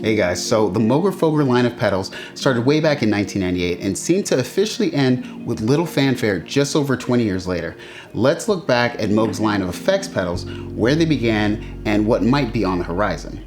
Hey guys, so the Moog Foger line of pedals started way back in 1998 and seemed to officially end with little fanfare just over 20 years later. Let's look back at Moog's line of effects pedals, where they began, and what might be on the horizon.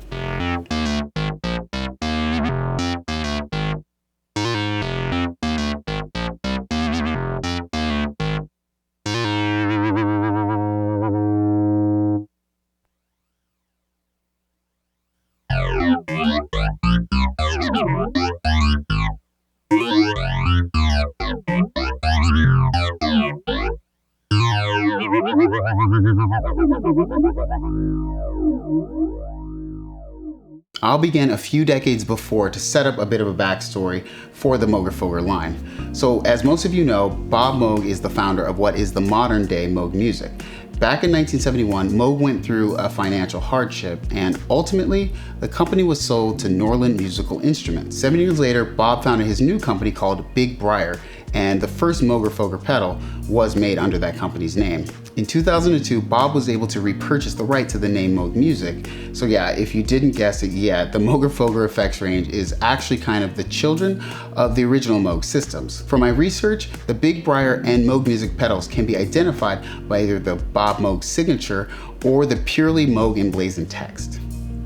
I'll begin a few decades before to set up a bit of a backstory for the Moog Foger line. So as most of you know, Bob Moog is the founder of what is the modern day Moog Music. Back in 1971, Moog went through a financial hardship and ultimately the company was sold to Norland Musical Instruments. 7 years later, Bob founded his new company called Big Briar, and the first Moog Foger pedal was made under that company's name. In 2002, Bob was able to repurchase the right to the name Moog Music. So yeah, if you didn't guess it yet, the Moog Foger effects range is actually kind of the children of the original Moog systems. For my research, the Big Briar and Moog Music pedals can be identified by either the Bob Moog signature or the purely Moog emblazoned text.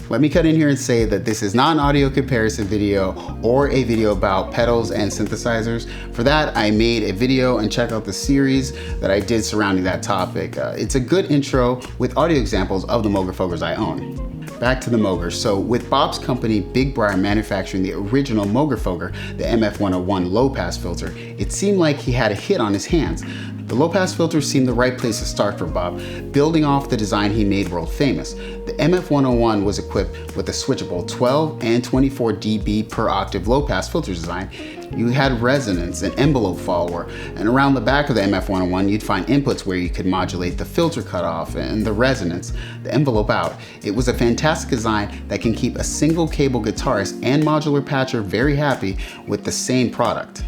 Let me cut in here and say that this is not an audio comparison video or a video about pedals and synthesizers. For that, I made a video and check out the series that I did surrounding that topic. It's a good intro with audio examples of the Moog Fogers I own. Back to the Moogers. So with Bob's company, Big Briar, manufacturing the original Moog Foger, the MF-101 low-pass filter, it seemed like he had a hit on his hands. The low-pass filter seemed the right place to start for Bob, building off the design he made world famous. The MF-101 was equipped with a switchable 12 and 24 dB per octave low-pass filter design. You had resonance, an envelope follower, and around the back of the MF-101 you'd find inputs where you could modulate the filter cutoff and the resonance, the envelope out. It was a fantastic design that can keep a single cable guitarist and modular patcher very happy with the same product.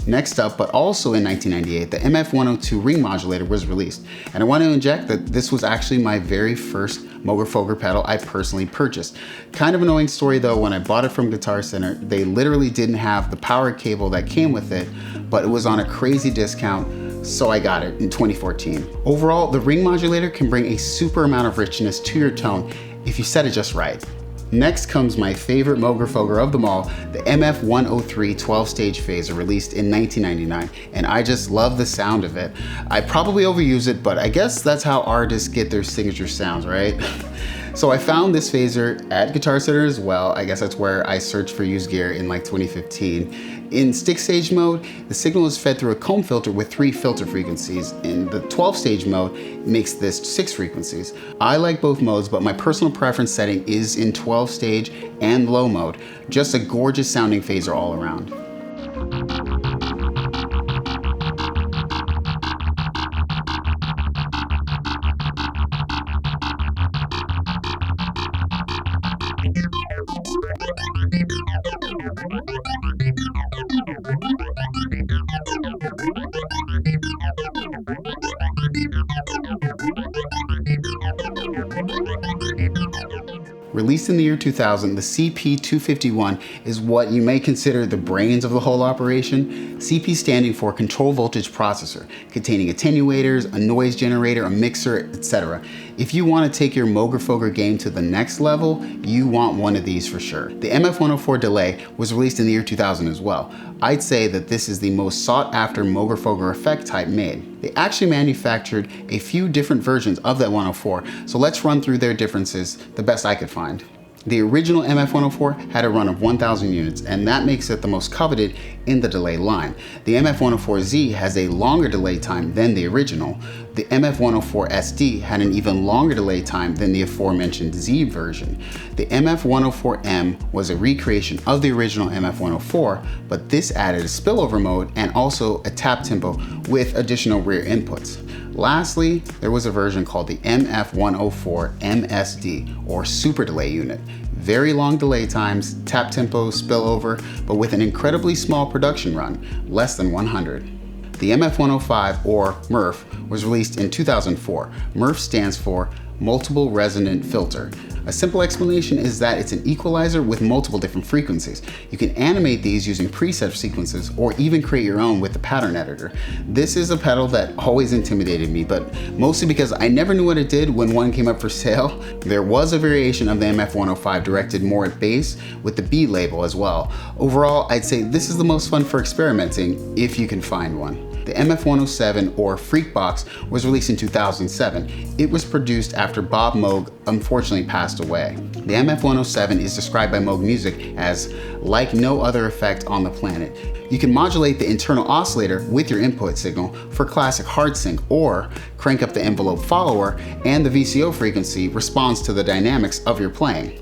Next up, but also in 1998, the MF-102 ring modulator was released. And I want to inject that this was actually my very first Moog Foger pedal I personally purchased. Kind of annoying story though, when I bought it from Guitar Center, they literally didn't have the power cable that came with it, but it was on a crazy discount, so I got it in 2014. Overall, the ring modulator can bring a super amount of richness to your tone if you set it just right. Next comes my favorite Moog Foger of them all, the MF-103 12-stage phaser, released in 1999, and I just love the sound of it. I probably overuse it, but I guess that's how artists get their signature sounds, right? So I found this phaser at Guitar Center as well. I guess that's where I searched for used gear in like 2015. In stick stage mode, the signal is fed through a comb filter with 3 filter frequencies. In the 12-stage mode, it makes this 6 frequencies. I like both modes, but my personal preference setting is in 12-stage and low mode. Just a gorgeous sounding phaser all around. Released in the year 2000, the CP251 is what you may consider the brains of the whole operation. CP standing for Control Voltage Processor, containing attenuators, a noise generator, a mixer, etc. If you want to take your Moog Foger game to the next level, you want one of these for sure. The MF-104 Delay was released in the year 2000 as well. I'd say that this is the most sought after Moog Foger effect type made. They actually manufactured a few different versions of that 104, so let's run through their differences the best I could find. The original MF-104 had a run of 1,000 units, and that makes it the most coveted in the delay line. The MF-104Z has a longer delay time than the original. The MF-104SD had an even longer delay time than the aforementioned Z version. The MF-104M was a recreation of the original MF-104, but this added a spillover mode and also a tap tempo with additional rear inputs. Lastly, there was a version called the MF-104 MSD, or Super Delay Unit. Very long delay times, tap tempo, spillover, but with an incredibly small production run, less than 100. The MF-105, or MRF, was released in 2004. MRF stands for multiple resonant filter. A simple explanation is that it's an equalizer with multiple different frequencies. You can animate these using preset sequences or even create your own with the pattern editor. This is a pedal that always intimidated me, but mostly because I never knew what it did when one came up for sale. There was a variation of the MF-105 directed more at bass with the B label as well. Overall, I'd say this is the most fun for experimenting if you can find one. The MF-107, or Freakbox, was released in 2007. It was produced after Bob Moog unfortunately passed away. The MF-107 is described by Moog Music as like no other effect on the planet. You can modulate the internal oscillator with your input signal for classic hard sync, or crank up the envelope follower, and the VCO frequency responds to the dynamics of your playing.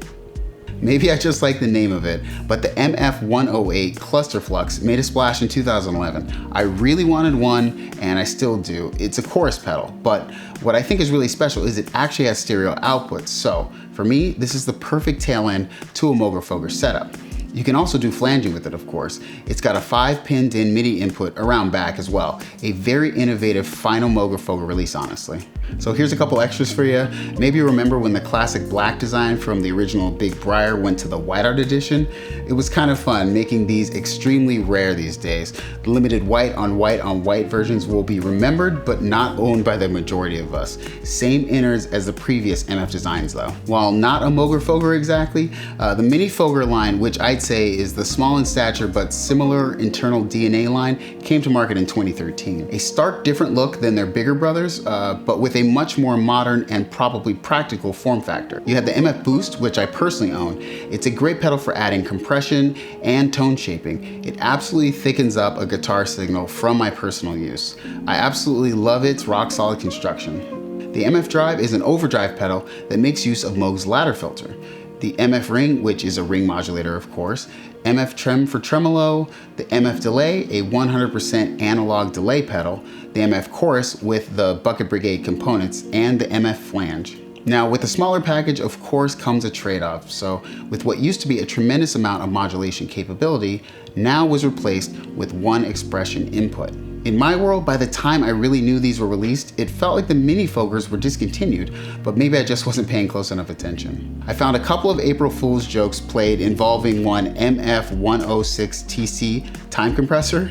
Maybe I just like the name of it, but the MF-108 Cluster Flux made a splash in 2011. I really wanted one, and I still do. It's a chorus pedal, but what I think is really special is it actually has stereo outputs. So for me, this is the perfect tail end to a Moog or Foger setup. You can also do flanging with it, of course. It's got a 5-pinned-in MIDI input around back as well. A very innovative final Moog or Foger release, honestly. So here's a couple extras for you. Maybe you remember when the classic black design from the original Big Briar went to the whiteout edition? It was kind of fun, making these extremely rare these days. The limited white on white versions will be remembered, but not owned by the majority of us. Same innards as the previous MF designs though. While not a Moog or Foger exactly, the Mini Foger line, which I'd say is the small in stature but similar internal DNA line, came to market in 2013. A stark different look than their bigger brothers, but with a much more modern and probably practical form factor. You have the MF Boost, which I personally own. It's a great pedal for adding compression and tone shaping. It absolutely thickens up a guitar signal from my personal use. I absolutely love its rock solid construction. The MF Drive is an overdrive pedal that makes use of Moog's ladder filter. The MF Ring, which is a ring modulator of course, MF Trem for tremolo, the MF Delay, a 100% analog delay pedal, the MF Chorus with the Bucket Brigade components, and the MF Flange. Now with the smaller package, of course, comes a trade-off. So with what used to be a tremendous amount of modulation capability, now was replaced with one expression input. In my world, by the time I really knew these were released, it felt like the Mini Fogers were discontinued, but maybe I just wasn't paying close enough attention. I found a couple of April Fool's jokes played involving one MF-106TC time compressor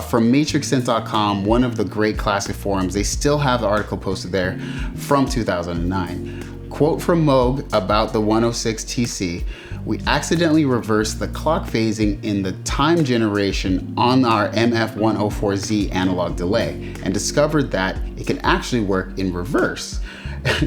from MatrixSense.com, one of the great classic forums. They still have the article posted there from 2009. Quote from Moog about the 106TC: "We accidentally reversed the clock phasing in the time generation on our MF-104Z analog delay and discovered that it can actually work in reverse,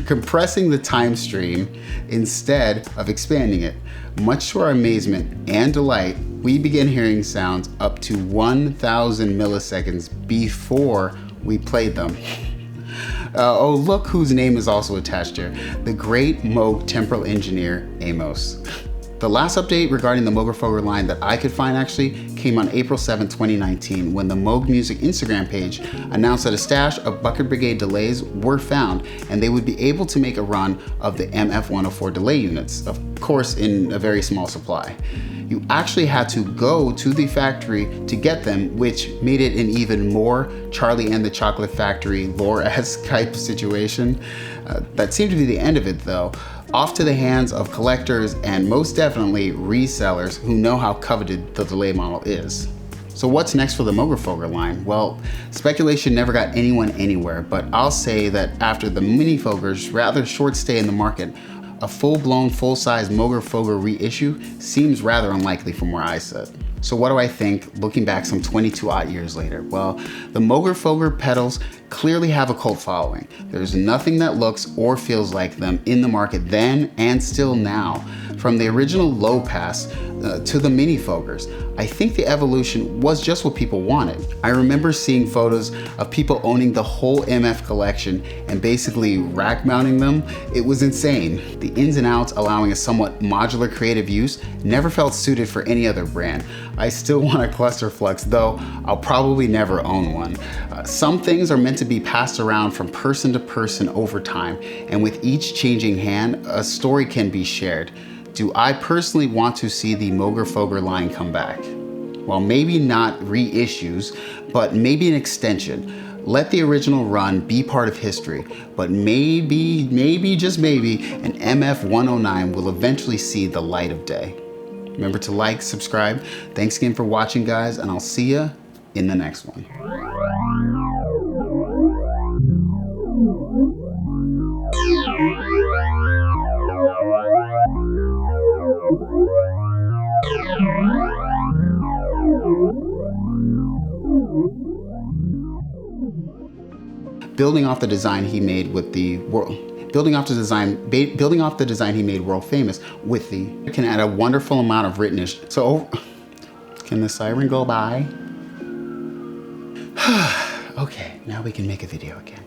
compressing the time stream instead of expanding it. Much to our amazement and delight, we began hearing sounds up to 1,000 milliseconds before we played them." Oh, look whose name is also attached here, the great Moog temporal engineer, Amos. The last update regarding the Moog or Foger line that I could find actually came on April 7, 2019, when the Moog Music Instagram page announced that a stash of Bucket Brigade delays were found and they would be able to make a run of the MF-104 delay units, of course in a very small supply. You actually had to go to the factory to get them, which made it an even more Charlie and the Chocolate Factory lore-esque type situation. That seemed to be the end of it though. Off to the hands of collectors and most definitely resellers who know how coveted the delay model is. So what's next for the Moog or Foger line? Well, speculation never got anyone anywhere, but I'll say that after the Mini Foger's rather short stay in the market, a full-blown, full-size Moog or Foger reissue seems rather unlikely from where I sit. So what do I think looking back some 22 odd years later? Well, the Moog or Foger pedals clearly have a cult following. There's nothing that looks or feels like them in the market then and still now. From the original low pass to the Mini Fogers, I think the evolution was just what people wanted. I remember seeing photos of people owning the whole MF collection and basically rack mounting them. It was insane. The ins and outs allowing a somewhat modular creative use never felt suited for any other brand. I still want a Cluster Flux, though I'll probably never own one. Some things are meant to be passed around from person to person over time, and with each changing hand, a story can be shared. Do I personally want to see the Moog or Foger line come back? Well, maybe not reissues, but maybe an extension. Let the original run be part of history, but maybe, just maybe, an MF109 will eventually see the light of day. Remember to like, subscribe. Thanks again for watching, guys, and I'll see ya in the next one. Building off the design he made with the world. Building off the design he made world famous with the can add a wonderful amount of richness. So, can the siren go by? Okay, now we can make a video again.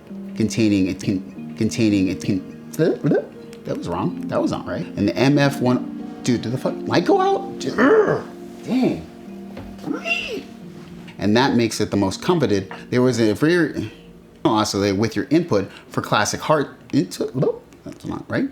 That was wrong. That was not right. And the MF1, dude, did the fuck light go out? Dang. And that makes it the most coveted. There was a very oscillate with your input for classic heart into, that's not right.